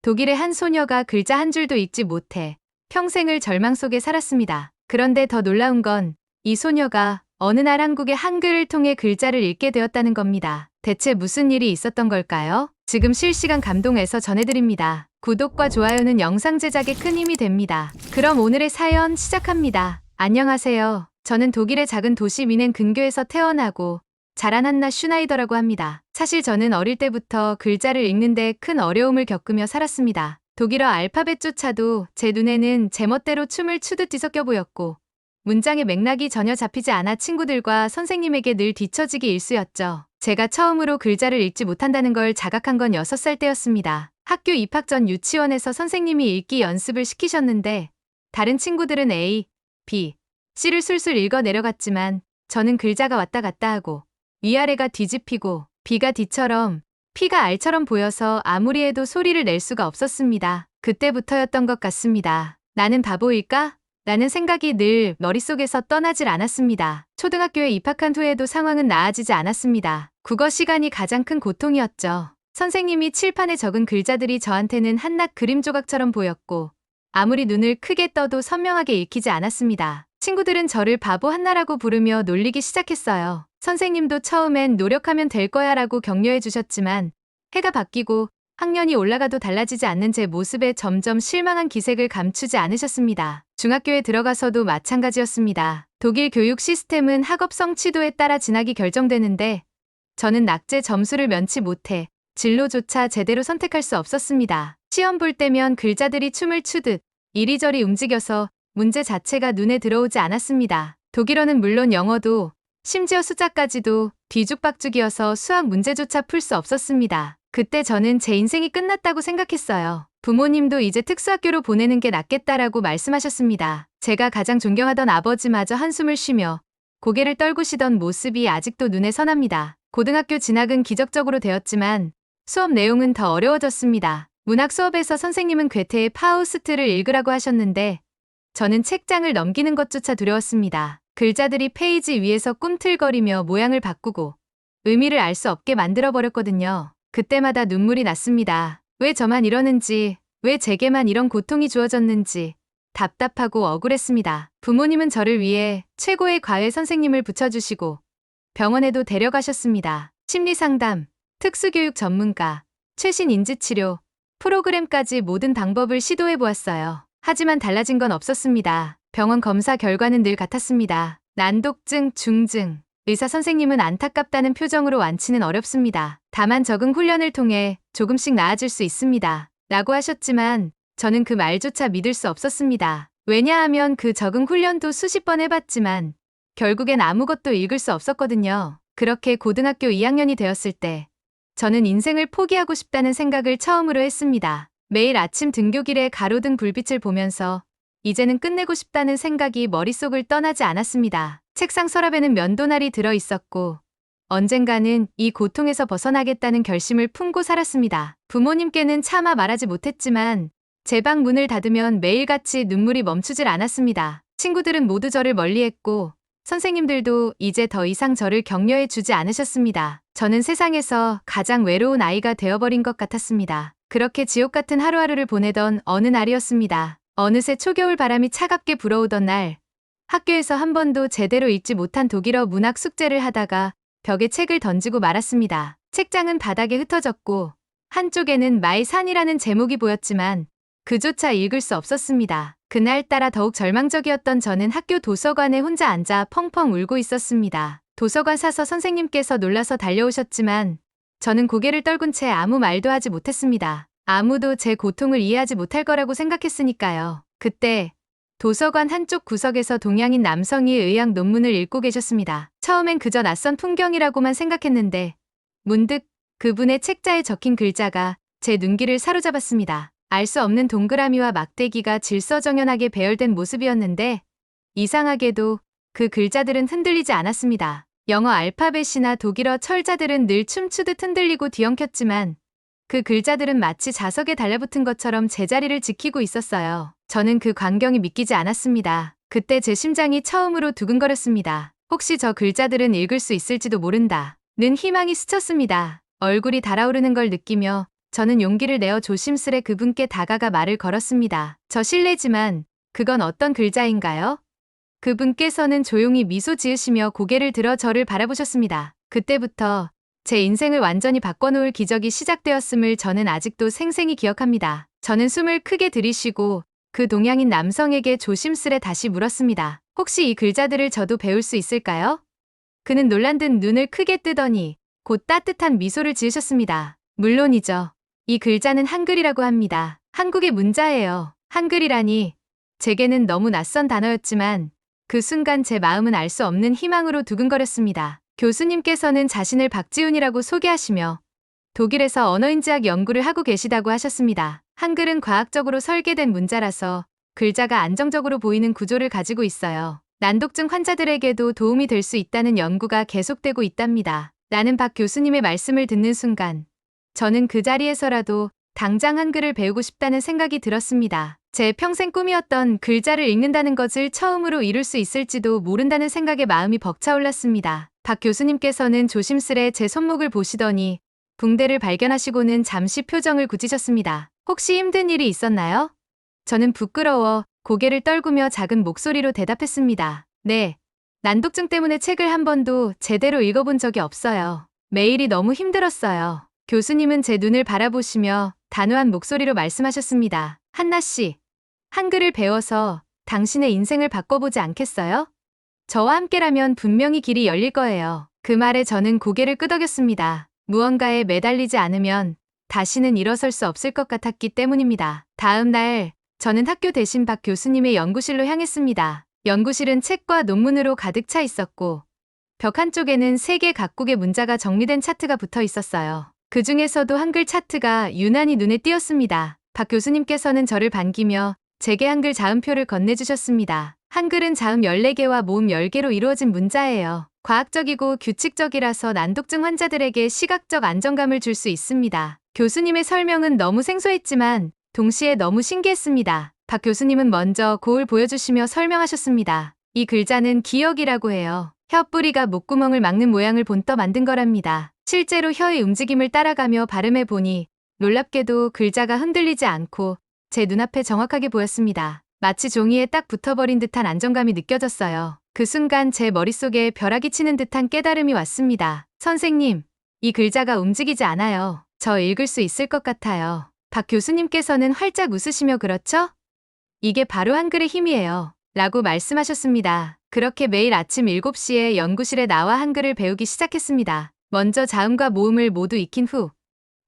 독일의 한 소녀가 글자 한 줄도 읽지 못해 평생을 절망 속에 살았습니다. 그런데 더 놀라운 건 이 소녀가 어느 날 한국의 한글을 통해 글자를 읽게 되었다는 겁니다. 대체 무슨 일이 있었던 걸까요? 지금 실시간 감동에서 전해드립니다. 구독과 좋아요는 영상 제작에 큰 힘이 됩니다. 그럼 오늘의 사연 시작합니다. 안녕하세요. 저는 독일의 작은 도시 미넨 근교에서 태어나고 자란 한나 슈나이더라고 합니다. 사실 저는 어릴 때부터 글자를 읽는데 큰 어려움을 겪으며 살았습니다. 독일어 알파벳조차도 제 눈에는 제멋대로 춤을 추듯 뒤섞여 보였고 문장의 맥락이 전혀 잡히지 않아 친구들과 선생님에게 늘 뒤처지기 일쑤였죠. 제가 처음으로 글자를 읽지 못한다는 걸 자각한 건 6살 때였습니다. 학교 입학 전 유치원에서 선생님이 읽기 연습을 시키셨는데 다른 친구들은 A, B, C를 술술 읽어 내려갔지만 저는 글자가 왔다 갔다 하고 위아래가 뒤집히고 B가 D처럼 P가 R처럼 보여서 아무리 해도 소리를 낼 수가 없었습니다. 그때부터였던 것 같습니다. 나는 바보일까? 라는 생각이 늘 머릿속에서 떠나질 않았습니다. 초등학교에 입학한 후에도 상황은 나아지지 않았습니다. 국어 시간이 가장 큰 고통이었죠. 선생님이 칠판에 적은 글자들이 저한테는 한낱 그림 조각처럼 보였고 아무리 눈을 크게 떠도 선명하게 읽히지 않았습니다. 친구들은 저를 바보 한나라고 부르며 놀리기 시작했어요. 선생님도 처음엔 노력하면 될 거야 라고 격려해 주셨지만 해가 바뀌고 학년이 올라가도 달라지지 않는 제 모습에 점점 실망한 기색을 감추지 않으셨습니다. 중학교에 들어가서도 마찬가지였습니다. 독일 교육 시스템은 학업 성취도에 따라 진학이 결정되는데 저는 낙제 점수를 면치 못해 진로조차 제대로 선택할 수 없었습니다. 시험 볼 때면 글자들이 춤을 추듯 이리저리 움직여서 문제 자체가 눈에 들어오지 않았습니다. 독일어는 물론 영어도 심지어 숫자까지도 뒤죽박죽이어서 수학 문제조차 풀 수 없었습니다. 그때 저는 제 인생이 끝났다고 생각했어요. 부모님도 이제 특수학교로 보내는 게 낫겠다라고 말씀하셨습니다. 제가 가장 존경하던 아버지마저 한숨을 쉬며 고개를 떨구시던 모습이 아직도 눈에 선합니다. 고등학교 진학은 기적적으로 되었지만 수업 내용은 더 어려워졌습니다. 문학 수업에서 선생님은 괴테의 파우스트를 읽으라고 하셨는데 저는 책장을 넘기는 것조차 두려웠습니다. 글자들이 페이지 위에서 꿈틀거리며 모양을 바꾸고 의미를 알 수 없게 만들어버렸거든요. 그때마다 눈물이 났습니다. 왜 저만 이러는지, 왜 제게만 이런 고통이 주어졌는지 답답하고 억울했습니다. 부모님은 저를 위해 최고의 과외 선생님을 붙여주시고 병원에도 데려가셨습니다. 심리상담, 특수교육 전문가, 최신 인지치료, 프로그램까지 모든 방법을 시도해보았어요. 하지만 달라진 건 없었습니다. 병원 검사 결과는 늘 같았습니다. 난독증, 중증. 의사 선생님은 안타깝다는 표정으로 완치는 어렵습니다. 다만 적응 훈련을 통해 조금씩 나아질 수 있습니다. 라고 하셨지만 저는 그 말조차 믿을 수 없었습니다. 왜냐하면 그 적응 훈련도 수십 번 해봤지만 결국엔 아무것도 읽을 수 없었거든요. 그렇게 고등학교 2학년이 되었을 때 저는 인생을 포기하고 싶다는 생각을 처음으로 했습니다. 매일 아침 등교길에 가로등 불빛을 보면서 이제는 끝내고 싶다는 생각이 머릿속을 떠나지 않았습니다. 책상 서랍에는 면도날이 들어 있었고 언젠가는 이 고통에서 벗어나겠다는 결심을 품고 살았습니다. 부모님께는 차마 말하지 못했지만 제 방 문을 닫으면 매일같이 눈물이 멈추질 않았습니다. 친구들은 모두 저를 멀리했고 선생님들도 이제 더 이상 저를 격려해 주지 않으셨습니다. 저는 세상에서 가장 외로운 아이가 되어버린 것 같았습니다. 그렇게 지옥 같은 하루하루를 보내던 어느 날이었습니다. 어느새 초겨울 바람이 차갑게 불어오던 날 학교에서 한 번도 제대로 읽지 못한 독일어 문학 숙제를 하다가 벽에 책을 던지고 말았습니다. 책장은 바닥에 흩어졌고 한쪽에는 마이 산이라는 제목이 보였지만 그조차 읽을 수 없었습니다. 그날따라 더욱 절망적이었던 저는 학교 도서관에 혼자 앉아 펑펑 울고 있었습니다. 도서관 사서 선생님께서 놀라서 달려오셨지만 저는 고개를 떨군 채 아무 말도 하지 못했습니다. 아무도 제 고통을 이해하지 못할 거라고 생각했으니까요. 그때 도서관 한쪽 구석에서 동양인 남성이 의학 논문을 읽고 계셨습니다. 처음엔 그저 낯선 풍경이라고만 생각했는데 문득 그분의 책자에 적힌 글자가 제 눈길을 사로잡았습니다. 알 수 없는 동그라미와 막대기가 질서정연하게 배열된 모습이었는데 이상하게도 그 글자들은 흔들리지 않았습니다. 영어 알파벳이나 독일어 철자들은 늘 춤추듯 흔들리고 뒤엉켰지만 그 글자들은 마치 자석에 달라붙은 것처럼 제자리를 지키고 있었어요. 저는 그 광경이 믿기지 않았습니다. 그때 제 심장이 처음으로 두근거렸습니다. 혹시 저 글자들은 읽을 수 있을지도 모른다. 는 희망이 스쳤습니다. 얼굴이 달아오르는 걸 느끼며 저는 용기를 내어 조심스레 그분께 다가가 말을 걸었습니다. 저 실례지만 그건 어떤 글자인가요? 그분께서는 조용히 미소 지으시며 고개를 들어 저를 바라보셨습니다. 그때부터 제 인생을 완전히 바꿔놓을 기적이 시작되었음을 저는 아직도 생생히 기억합니다. 저는 숨을 크게 들이쉬고 그 동양인 남성에게 조심스레 다시 물었습니다. 혹시 이 글자들을 저도 배울 수 있을까요? 그는 놀란 듯 눈을 크게 뜨더니 곧 따뜻한 미소를 지으셨습니다. 물론이죠. 이 글자는 한글이라고 합니다. 한국의 문자예요. 한글이라니 제게는 너무 낯선 단어였지만 그 순간 제 마음은 알 수 없는 희망으로 두근거렸습니다. 교수님께서는 자신을 박지훈이라고 소개하시며 독일에서 언어인지학 연구를 하고 계시다고 하셨습니다. 한글은 과학적으로 설계된 문자라서 글자가 안정적으로 보이는 구조를 가지고 있어요. 난독증 환자들에게도 도움이 될 수 있다는 연구가 계속되고 있답니다. 라는 박 교수님의 말씀을 듣는 순간 저는 그 자리에서라도 당장 한글을 배우고 싶다는 생각이 들었습니다. 제 평생 꿈이었던 글자를 읽는다는 것을 처음으로 이룰 수 있을지도 모른다는 생각에 마음이 벅차올랐습니다. 박 교수님께서는 조심스레 제 손목을 보시더니 붕대를 발견하시고는 잠시 표정을 굳히셨습니다. 혹시 힘든 일이 있었나요? 저는 부끄러워 고개를 떨구며 작은 목소리로 대답했습니다. 네. 난독증 때문에 책을 한 번도 제대로 읽어본 적이 없어요. 매일이 너무 힘들었어요. 교수님은 제 눈을 바라보시며 단호한 목소리로 말씀하셨습니다. 한나 씨, 한글을 배워서 당신의 인생을 바꿔보지 않겠어요? 저와 함께라면 분명히 길이 열릴 거예요. 그 말에 저는 고개를 끄덕였습니다. 무언가에 매달리지 않으면 다시는 일어설 수 없을 것 같았기 때문입니다. 다음 날, 저는 학교 대신 박 교수님의 연구실로 향했습니다. 연구실은 책과 논문으로 가득 차 있었고 벽 한쪽에는 세계 각국의 문자가 정리된 차트가 붙어 있었어요. 그 중에서도 한글 차트가 유난히 눈에 띄었습니다. 박 교수님께서는 저를 반기며 제게 한글 자음표를 건네주셨습니다. 한글은 자음 14개와 모음 10개로 이루어진 문자예요. 과학적이고 규칙적이라서 난독증 환자들에게 시각적 안정감을 줄 수 있습니다. 교수님의 설명은 너무 생소했지만 동시에 너무 신기했습니다. 박 교수님은 먼저 고을 보여주시며 설명하셨습니다. 이 글자는 기억이라고 해요. 혀뿌리가 목구멍을 막는 모양을 본떠 만든 거랍니다. 실제로 혀의 움직임을 따라가며 발음해 보니 놀랍게도 글자가 흔들리지 않고 제 눈앞에 정확하게 보였습니다. 마치 종이에 딱 붙어버린 듯한 안정감이 느껴졌어요. 그 순간 제 머릿속에 벼락이 치는 듯한 깨달음이 왔습니다. 선생님, 이 글자가 움직이지 않아요. 저 읽을 수 있을 것 같아요. 박 교수님께서는 활짝 웃으시며 그렇죠? 이게 바로 한글의 힘이에요. 라고 말씀하셨습니다. 그렇게 매일 아침 7시에 연구실에 나와 한글을 배우기 시작했습니다. 먼저 자음과 모음을 모두 익힌 후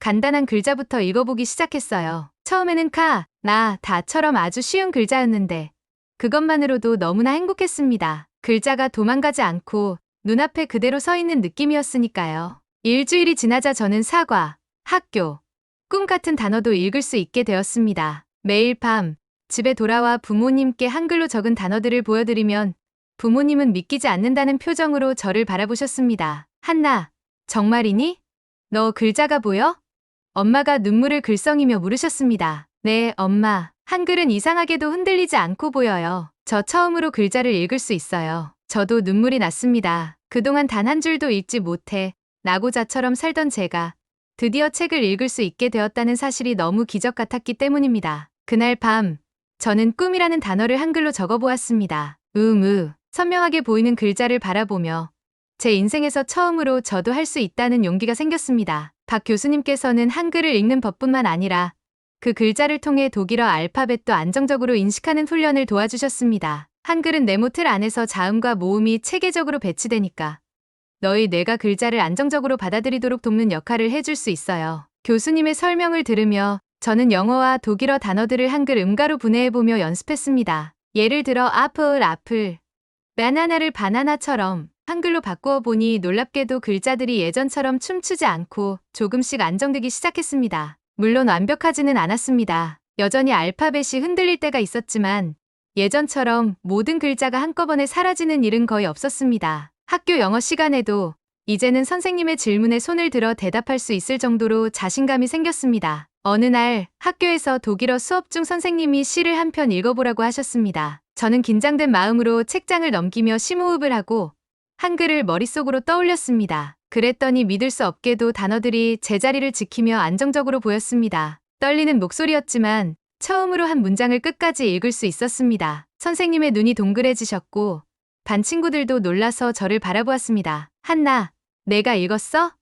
간단한 글자부터 읽어보기 시작했어요. 처음에는 카, 나, 다처럼 아주 쉬운 글자였는데 그것만으로도 너무나 행복했습니다. 글자가 도망가지 않고 눈앞에 그대로 서 있는 느낌이었으니까요. 일주일이 지나자 저는 사과, 학교, 꿈 같은 단어도 읽을 수 있게 되었습니다. 매일 밤 집에 돌아와 부모님께 한글로 적은 단어들을 보여드리면 부모님은 믿기지 않는다는 표정으로 저를 바라보셨습니다. 한나, 정말이니? 너 글자가 보여? 엄마가 눈물을 글썽이며 물으셨습니다. 네, 엄마. 한글은 이상하게도 흔들리지 않고 보여요. 저 처음으로 글자를 읽을 수 있어요. 저도 눈물이 났습니다. 그동안 단 한 줄도 읽지 못해 나고자처럼 살던 제가 드디어 책을 읽을 수 있게 되었다는 사실이 너무 기적 같았기 때문입니다. 그날 밤, 저는 꿈이라는 단어를 한글로 적어보았습니다. 선명하게 보이는 글자를 바라보며 제 인생에서 처음으로 저도 할 수 있다는 용기가 생겼습니다. 박 교수님께서는 한글을 읽는 법뿐만 아니라 그 글자를 통해 독일어 알파벳도 안정적으로 인식하는 훈련을 도와주셨습니다. 한글은 네모 틀 안에서 자음과 모음이 체계적으로 배치되니까 너희 뇌가 글자를 안정적으로 받아들이도록 돕는 역할을 해줄 수 있어요. 교수님의 설명을 들으며 저는 영어와 독일어 단어들을 한글 음가로 분해해보며 연습했습니다. 예를 들어 앞을, 바나나를 바나나처럼 한글로 바꾸어 보니 놀랍게도 글자들이 예전처럼 춤추지 않고 조금씩 안정되기 시작했습니다. 물론 완벽하지는 않았습니다. 여전히 알파벳이 흔들릴 때가 있었지만 예전처럼 모든 글자가 한꺼번에 사라지는 일은 거의 없었습니다. 학교 영어 시간에도 이제는 선생님의 질문에 손을 들어 대답할 수 있을 정도로 자신감이 생겼습니다. 어느 날 학교에서 독일어 수업 중 선생님이 시를 한 편 읽어보라고 하셨습니다. 저는 긴장된 마음으로 책장을 넘기며 심호흡을 하고 한글을 머릿속으로 떠올렸습니다. 그랬더니 믿을 수 없게도 단어들이 제자리를 지키며 안정적으로 보였습니다. 떨리는 목소리였지만 처음으로 한 문장을 끝까지 읽을 수 있었습니다. 선생님의 눈이 동그래지셨고 반 친구들도 놀라서 저를 바라보았습니다. 한나, 내가 읽었어?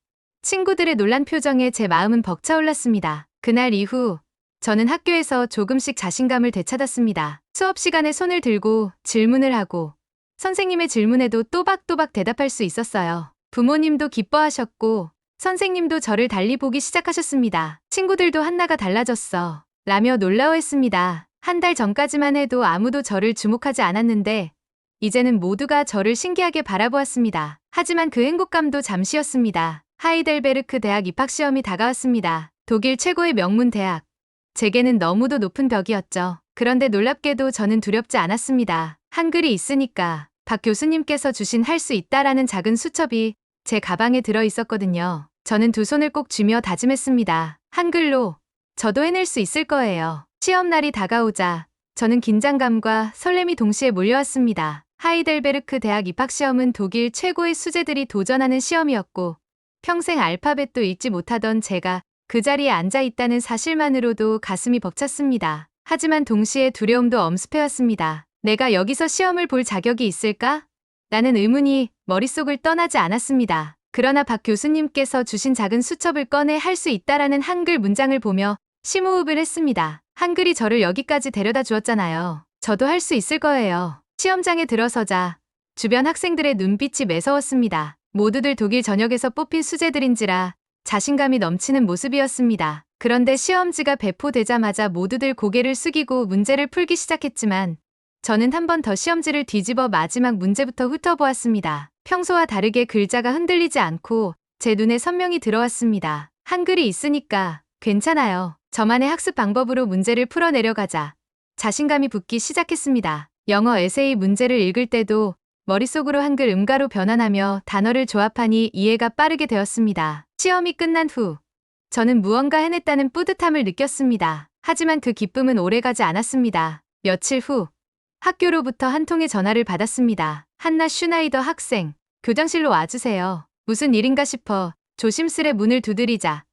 친구들의 놀란 표정에 제 마음은 벅차올랐습니다. 그날 이후 저는 학교에서 조금씩 자신감을 되찾았습니다. 수업 시간에 손을 들고 질문을 하고 선생님의 질문에도 또박또박 대답할 수 있었어요. 부모님도 기뻐하셨고 선생님도 저를 달리 보기 시작하셨습니다. 친구들도 한나가 달라졌어 라며 놀라워했습니다. 한 달 전까지만 해도 아무도 저를 주목하지 않았는데 이제는 모두가 저를 신기하게 바라보았습니다. 하지만 그 행복감도 잠시였습니다. 하이델베르크 대학 입학시험이 다가왔습니다. 독일 최고의 명문 대학. 제게는 너무도 높은 벽이었죠. 그런데 놀랍게도 저는 두렵지 않았습니다. 한글이 있으니까 박 교수님께서 주신 할 수 있다라는 작은 수첩이 제 가방에 들어 있었거든요. 저는 두 손을 꼭 쥐며 다짐했습니다. 한글로 저도 해낼 수 있을 거예요. 시험날이 다가오자 저는 긴장감과 설렘이 동시에 몰려왔습니다. 하이델베르크 대학 입학시험은 독일 최고의 수재들이 도전하는 시험이었고 평생 알파벳도 읽지 못하던 제가 그 자리에 앉아 있다는 사실만으로도 가슴이 벅찼습니다. 하지만 동시에 두려움도 엄습해왔습니다. 내가 여기서 시험을 볼 자격이 있을까? 라는 의문이 머릿속을 떠나지 않았습니다. 그러나 박 교수님께서 주신 작은 수첩을 꺼내 할 수 있다라는 한글 문장을 보며 심호흡을 했습니다. 한글이 저를 여기까지 데려다 주었잖아요. 저도 할 수 있을 거예요. 시험장에 들어서자 주변 학생들의 눈빛이 매서웠습니다. 모두들 독일 전역에서 뽑힌 수재들인지라 자신감이 넘치는 모습이었습니다. 그런데 시험지가 배포되자마자 모두들 고개를 숙이고 문제를 풀기 시작했지만 저는 한 번 더 시험지를 뒤집어 마지막 문제부터 훑어보았습니다. 평소와 다르게 글자가 흔들리지 않고 제 눈에 선명히 들어왔습니다. 한글이 있으니까 괜찮아요. 저만의 학습 방법으로 문제를 풀어내려가자 자신감이 붙기 시작했습니다. 영어 에세이 문제를 읽을 때도 머릿속으로 한글 음가로 변환하며 단어를 조합하니 이해가 빠르게 되었습니다. 시험이 끝난 후 저는 무언가 해냈다는 뿌듯함을 느꼈습니다. 하지만 그 기쁨은 오래가지 않았습니다. 며칠 후 학교로부터 한 통의 전화를 받았습니다. 한나 슈나이더 학생, 교장실로 와주세요. 무슨 일인가 싶어 조심스레 문을 두드리자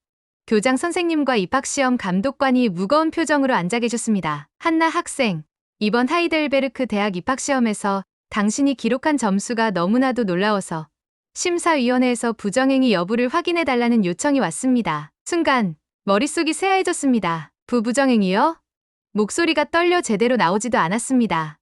교장 선생님과 입학시험 감독관이 무거운 표정으로 앉아 계셨습니다. 한나 학생, 이번 하이델베르크 대학 입학시험에서 당신이 기록한 점수가 너무나도 놀라워서 심사위원회에서 부정행위 여부를 확인해달라는 요청이 왔습니다. 순간 머릿속이 새하얘졌습니다. 부부정행위요? 목소리가 떨려 제대로 나오지도 않았습니다.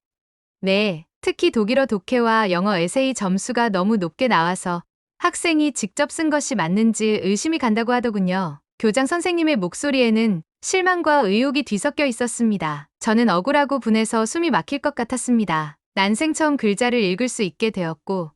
네, 특히 독일어 독해와 영어 에세이 점수가 너무 높게 나와서 학생이 직접 쓴 것이 맞는지 의심이 간다고 하더군요. 교장 선생님의 목소리에는 실망과 의욕이 뒤섞여 있었습니다. 저는 억울하고 분해서 숨이 막힐 것 같았습니다. 난생 처음 글자를 읽을 수 있게 되었고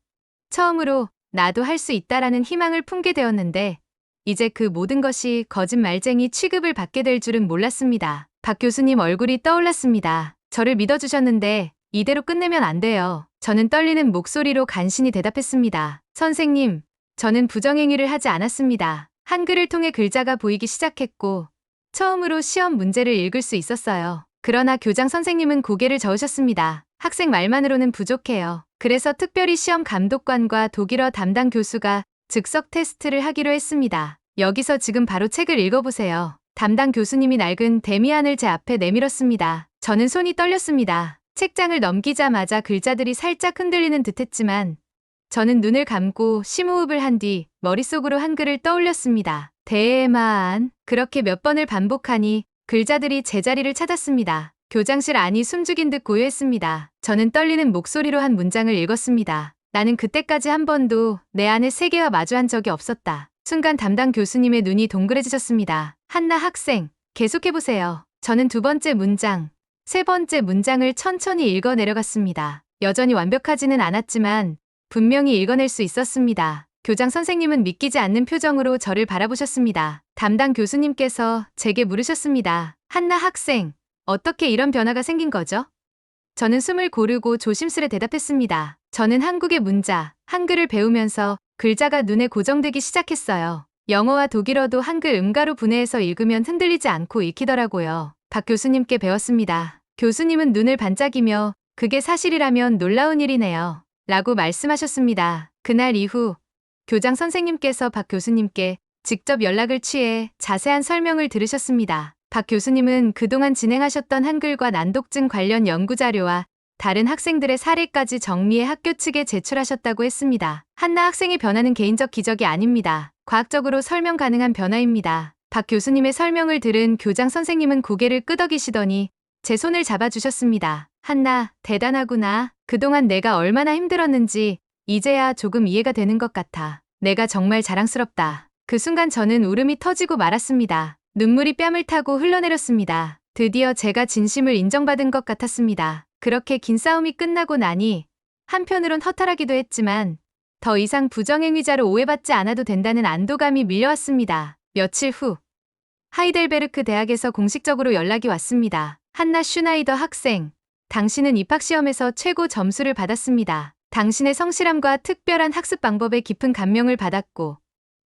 처음으로 나도 할 수 있다라는 희망을 품게 되었는데 이제 그 모든 것이 거짓말쟁이 취급을 받게 될 줄은 몰랐습니다. 박 교수님 얼굴이 떠올랐습니다. 저를 믿어주셨는데 이대로 끝내면 안 돼요. 저는 떨리는 목소리로 간신히 대답했습니다. 선생님, 저는 부정행위를 하지 않았습니다. 한글을 통해 글자가 보이기 시작했고 처음으로 시험 문제를 읽을 수 있었어요. 그러나 교장 선생님은 고개를 저으셨습니다. 학생 말만으로는 부족해요. 그래서 특별히 시험 감독관과 독일어 담당 교수가 즉석 테스트를 하기로 했습니다. 여기서 지금 바로 책을 읽어보세요. 담당 교수님이 낡은 데미안을 제 앞에 내밀었습니다. 저는 손이 떨렸습니다. 책장을 넘기자마자 글자들이 살짝 흔들리는 듯했지만 저는 눈을 감고 심호흡을 한 뒤 머릿속으로 한글을 떠올렸습니다. 대만. 그렇게 몇 번을 반복하니 글자들이 제자리를 찾았습니다. 교장실 안이 숨죽인 듯 고요했습니다. 저는 떨리는 목소리로 한 문장을 읽었습니다. 나는 그때까지 한 번도 내 안의 세계와 마주한 적이 없었다. 순간 담당 교수님의 눈이 동그래지셨습니다. 한나 학생, 계속해보세요. 저는 두 번째 문장, 세 번째 문장을 천천히 읽어 내려갔습니다. 여전히 완벽하지는 않았지만 분명히 읽어낼 수 있었습니다. 교장 선생님은 믿기지 않는 표정으로 저를 바라보셨습니다. 담당 교수님께서 제게 물으셨습니다. 한나 학생, 어떻게 이런 변화가 생긴 거죠? 저는 숨을 고르고 조심스레 대답했습니다. 저는 한국의 문자, 한글을 배우면서 글자가 눈에 고정되기 시작했어요. 영어와 독일어도 한글 음가로 분해해서 읽으면 흔들리지 않고 읽히더라고요. 박 교수님께 배웠습니다. 교수님은 눈을 반짝이며 그게 사실이라면 놀라운 일이네요. 라고 말씀하셨습니다. 그날 이후 교장 선생님께서 박 교수님께 직접 연락을 취해 자세한 설명을 들으셨습니다. 박 교수님은 그동안 진행하셨던 한글과 난독증 관련 연구자료와 다른 학생들의 사례까지 정리해 학교 측에 제출하셨다고 했습니다. 한나 학생의 변화는 개인적 기적이 아닙니다. 과학적으로 설명 가능한 변화입니다. 박 교수님의 설명을 들은 교장 선생님은 고개를 끄덕이시더니 제 손을 잡아주셨습니다. 한나, 대단하구나. 그동안 내가 얼마나 힘들었는지 이제야 조금 이해가 되는 것 같아. 내가 정말 자랑스럽다. 그 순간 저는 울음이 터지고 말았습니다. 눈물이 뺨을 타고 흘러내렸습니다. 드디어 제가 진심을 인정받은 것 같았습니다. 그렇게 긴 싸움이 끝나고 나니 한편으론 허탈하기도 했지만 더 이상 부정행위자로 오해받지 않아도 된다는 안도감이 밀려왔습니다. 며칠 후 하이델베르크 대학에서 공식적으로 연락이 왔습니다. 한나 슈나이더 학생, 당신은 입학시험에서 최고 점수를 받았습니다. 당신의 성실함과 특별한 학습 방법에 깊은 감명을 받았고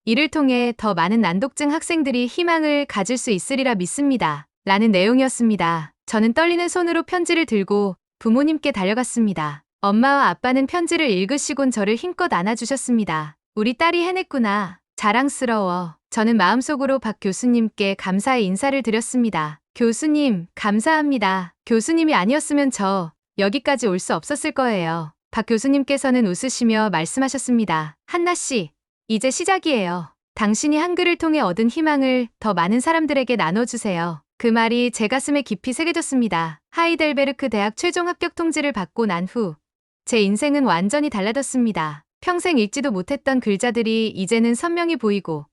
이를 통해 더 많은 난독증 학생들이 희망을 가질 수 있으리라 믿습니다. 라는 내용이었습니다. 저는 떨리는 손으로 편지를 들고 부모님께 달려갔습니다. 엄마와 아빠는 편지를 읽으시곤 저를 힘껏 안아주셨습니다. 우리 딸이 해냈구나. 자랑스러워. 저는 마음속으로 박 교수님께 감사의 인사를 드렸습니다. 교수님, 감사합니다. 교수님이 아니었으면 저 여기까지 올 수 없었을 거예요. 박 교수님께서는 웃으시며 말씀하셨습니다. 한나 씨, 이제 시작이에요. 당신이 한글을 통해 얻은 희망을 더 많은 사람들에게 나눠주세요. 그 말이 제 가슴에 깊이 새겨졌습니다. 하이델베르크 대학 최종 합격 통지를 받고 난 후 제 인생은 완전히 달라졌습니다. 평생 읽지도 못했던 글자들이 이제는 선명히 보이고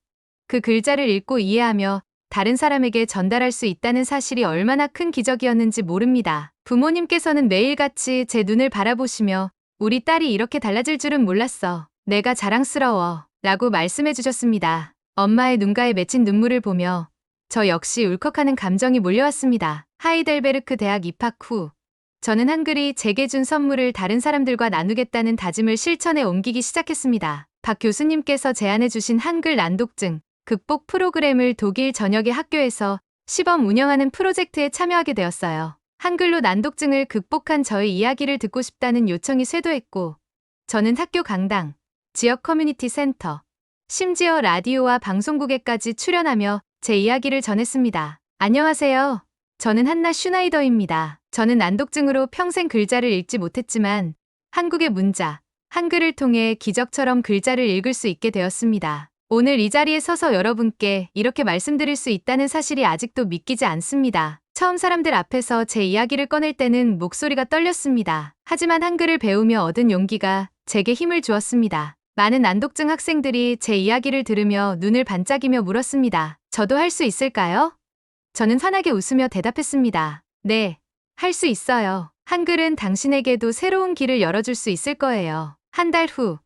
그 글자를 읽고 이해하며 다른 사람에게 전달할 수 있다는 사실이 얼마나 큰 기적이었는지 모릅니다. 부모님께서는 매일같이 제 눈을 바라보시며 우리 딸이 이렇게 달라질 줄은 몰랐어. 내가 자랑스러워. 라고 말씀해 주셨습니다. 엄마의 눈가에 맺힌 눈물을 보며 저 역시 울컥하는 감정이 몰려왔습니다. 하이델베르크 대학 입학 후 저는 한글이 제게 준 선물을 다른 사람들과 나누겠다는 다짐을 실천에 옮기기 시작했습니다. 박 교수님께서 제안해 주신 한글 난독증 극복 프로그램을 독일 전역의 학교에서 시범 운영하는 프로젝트에 참여하게 되었어요. 한글로 난독증을 극복한 저의 이야기를 듣고 싶다는 요청이 쇄도했고 저는 학교 강당, 지역 커뮤니티 센터, 심지어 라디오와 방송국에까지 출연하며 제 이야기를 전했습니다. 안녕하세요. 저는 한나 슈나이더입니다. 저는 난독증으로 평생 글자를 읽지 못했지만 한국의 문자, 한글을 통해 기적처럼 글자를 읽을 수 있게 되었습니다. 오늘 이 자리에 서서 여러분께 이렇게 말씀드릴 수 있다는 사실이 아직도 믿기지 않습니다. 처음 사람들 앞에서 제 이야기를 꺼낼 때는 목소리가 떨렸습니다. 하지만 한글을 배우며 얻은 용기가 제게 힘을 주었습니다. 많은 난독증 학생들이 제 이야기를 들으며 눈을 반짝이며 물었습니다. 저도 할 수 있을까요? 저는 환하게 웃으며 대답했습니다. 네, 할 수 있어요. 한글은 당신에게도 새로운 길을 열어줄 수 있을 거예요. 한 달 후,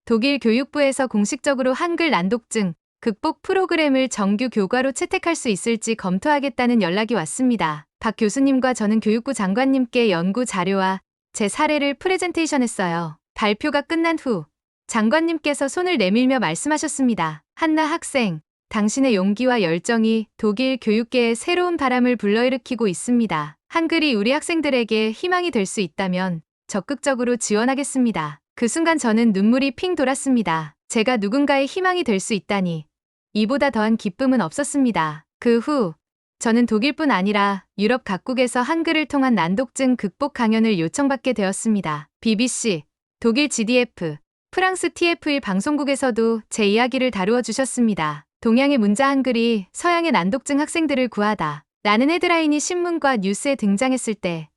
독일 교육부에서 공식적으로 한글 난독증 극복 프로그램을 정규 교과로 채택할 수 있을지 검토하겠다는 연락이 왔습니다. 박 교수님과 저는 교육부 장관님께 연구 자료와 제 사례를 프레젠테이션했어요. 발표가 끝난 후 장관님께서 손을 내밀며 말씀하셨습니다. 한나 학생, 당신의 용기와 열정이 독일 교육계에 새로운 바람을 불러일으키고 있습니다. 한글이 우리 학생들에게 희망이 될 수 있다면 적극적으로 지원하겠습니다. 그 순간 저는 눈물이 핑 돌았습니다. 제가 누군가의 희망이 될 수 있다니 이보다 더한 기쁨은 없었습니다. 그 후 저는 독일뿐 아니라 유럽 각국에서 한글을 통한 난독증 극복 강연을 요청받게 되었습니다. BBC, 독일 GDF, 프랑스 TF1 방송국에서도 제 이야기를 다루어 주셨습니다. 동양의 문자 한글이 서양의 난독증 학생들을 구하다 라는 헤드라인이 신문과 뉴스에 등장했을 때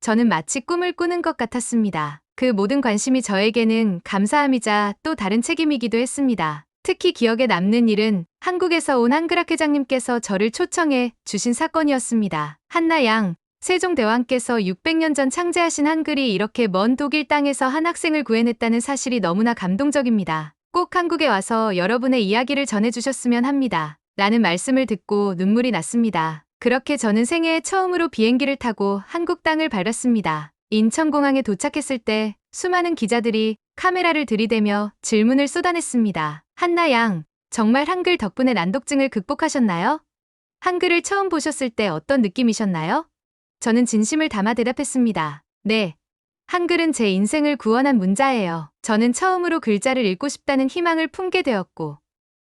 저는 마치 꿈을 꾸는 것 같았습니다. 그 모든 관심이 저에게는 감사함이자 또 다른 책임이기도 했습니다. 특히 기억에 남는 일은 한국에서 온 한글학 회장님께서 저를 초청해 주신 사건이었습니다. 한나 양, 세종대왕께서 600년 전 창제하신 한글이 이렇게 먼 독일 땅에서 한 학생을 구해냈다는 사실이 너무나 감동적입니다. 꼭 한국에 와서 여러분의 이야기를 전해주셨으면 합니다. 라는 말씀을 듣고 눈물이 났습니다. 그렇게 저는 생애에 처음으로 비행기를 타고 한국 땅을 밟았습니다. 인천공항에 도착했을 때 수많은 기자들이 카메라를 들이대며 질문을 쏟아냈습니다. 한나 양, 정말 한글 덕분에 난독증을 극복하셨나요? 한글을 처음 보셨을 때 어떤 느낌이셨나요? 저는 진심을 담아 대답했습니다. 네, 한글은 제 인생을 구원한 문자예요. 저는 처음으로 글자를 읽고 싶다는 희망을 품게 되었고,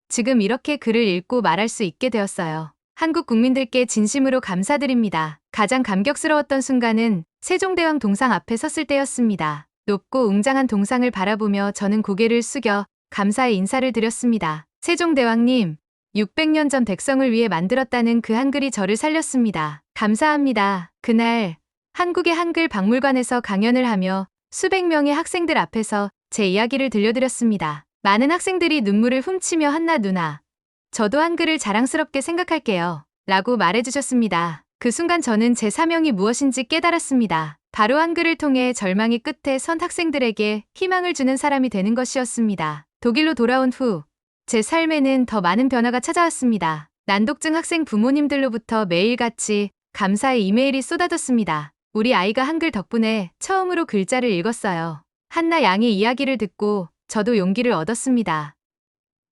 지금 이렇게 글을 읽고 말할 수 있게 되었어요. 한국 국민들께 진심으로 감사드립니다. 가장 감격스러웠던 순간은 세종대왕 동상 앞에 섰을 때였습니다. 높고 웅장한 동상을 바라보며 저는 고개를 숙여 감사의 인사를 드렸습니다. 세종대왕님, 600년 전 백성을 위해 만들었다는 그 한글이 저를 살렸습니다. 감사합니다. 그날 한국의 한글 박물관에서 강연을 하며 수백 명의 학생들 앞에서 제 이야기를 들려드렸습니다. 많은 학생들이 눈물을 훔치며 한나 누나, 저도 한글을 자랑스럽게 생각할게요. 라고 말해주셨습니다. 그 순간 저는 제 사명이 무엇인지 깨달았습니다. 바로 한글을 통해 절망의 끝에 선 학생들에게 희망을 주는 사람이 되는 것이었습니다. 독일로 돌아온 후 제 삶에는 더 많은 변화가 찾아왔습니다. 난독증 학생 부모님들로부터 매일같이 감사의 이메일이 쏟아졌습니다. 우리 아이가 한글 덕분에 처음으로 글자를 읽었어요. 한나 양의 이야기를 듣고 저도 용기를 얻었습니다.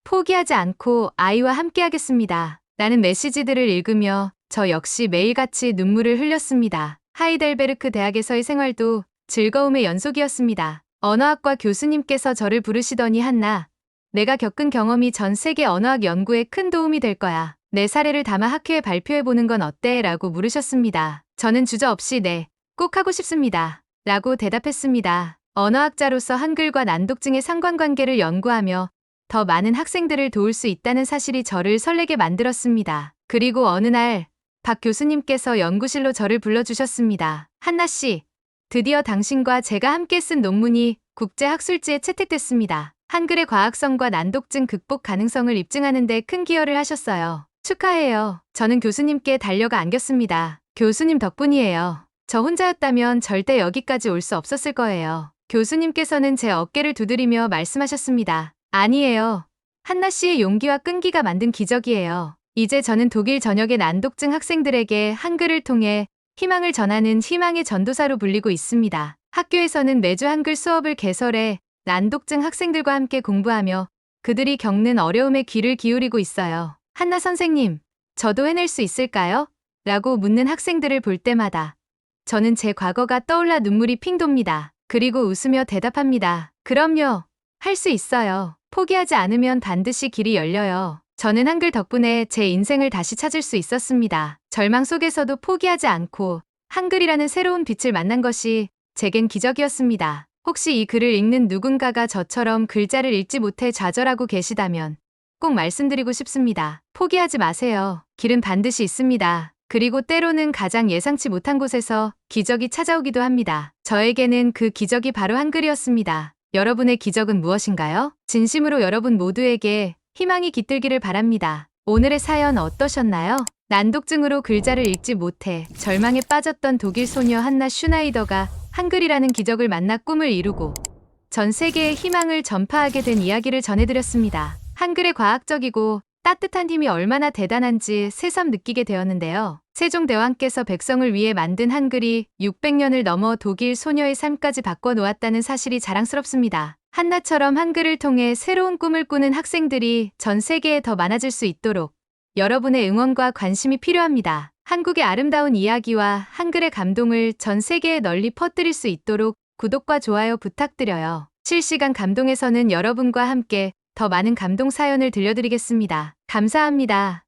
포기하지 않고 아이와 함께하겠습니다. 라는 메시지들을 읽으며 저 역시 매일같이 눈물을 흘렸습니다. 하이델베르크 대학에서의 생활도 즐거움의 연속이었습니다. 언어학과 교수님께서 저를 부르시더니 한나, 내가 겪은 경험이 전 세계 언어학 연구에 큰 도움이 될 거야. 내 사례를 담아 학회에 발표해보는 건 어때? 라고 물으셨습니다. 저는 주저없이 네, 꼭 하고 싶습니다. 라고 대답했습니다. 언어학자로서 한글과 난독증의 상관관계를 연구하며 더 많은 학생들을 도울 수 있다는 사실이 저를 설레게 만들었습니다. 그리고 어느 날 박 교수님께서 연구실로 저를 불러주셨습니다. 한나 씨, 드디어 당신과 제가 함께 쓴 논문이 국제학술지에 채택됐습니다. 한글의 과학성과 난독증 극복 가능성을 입증하는 데 큰 기여를 하셨어요. 축하해요. 저는 교수님께 달려가 안겼습니다. 교수님 덕분이에요. 저 혼자였다면 절대 여기까지 올 수 없었을 거예요. 교수님께서는 제 어깨를 두드리며 말씀하셨습니다. 아니에요. 한나 씨의 용기와 끈기가 만든 기적이에요. 이제 저는 독일 전역의 난독증 학생들에게 한글을 통해 희망을 전하는 희망의 전도사로 불리고 있습니다. 학교에서는 매주 한글 수업을 개설해 난독증 학생들과 함께 공부하며 그들이 겪는 어려움에 귀를 기울이고 있어요. 한나 선생님, 저도 해낼 수 있을까요? 라고 묻는 학생들을 볼 때마다 저는 제 과거가 떠올라 눈물이 핑 돕니다. 그리고 웃으며 대답합니다. 그럼요. 할 수 있어요. 포기하지 않으면 반드시 길이 열려요. 저는 한글 덕분에 제 인생을 다시 찾을 수 있었습니다. 절망 속에서도 포기하지 않고 한글이라는 새로운 빛을 만난 것이 제겐 기적이었습니다. 혹시 이 글을 읽는 누군가가 저처럼 글자를 읽지 못해 좌절하고 계시다면 꼭 말씀드리고 싶습니다. 포기하지 마세요. 길은 반드시 있습니다. 그리고 때로는 가장 예상치 못한 곳에서 기적이 찾아오기도 합니다. 저에게는 그 기적이 바로 한글이었습니다. 여러분의 기적은 무엇인가요? 진심으로 여러분 모두에게 희망이 깃들기를 바랍니다. 오늘의 사연 어떠셨나요? 난독증으로 글자를 읽지 못해 절망에 빠졌던 독일 소녀 한나 슈나이더가 한글이라는 기적을 만나 꿈을 이루고 전 세계에 희망을 전파하게 된 이야기를 전해드렸습니다. 한글의 과학적이고 따뜻한 힘이 얼마나 대단한지 새삼 느끼게 되었는데요. 세종대왕께서 백성을 위해 만든 한글이 600년을 넘어 독일 소녀의 삶까지 바꿔놓았다는 사실이 자랑스럽습니다. 한나처럼 한글을 통해 새로운 꿈을 꾸는 학생들이 전 세계에 더 많아질 수 있도록 여러분의 응원과 관심이 필요합니다. 한국의 아름다운 이야기와 한글의 감동을 전 세계에 널리 퍼뜨릴 수 있도록 구독과 좋아요 부탁드려요. 실시간 감동에서는 여러분과 함께 더 많은 감동 사연을 들려드리겠습니다. 감사합니다.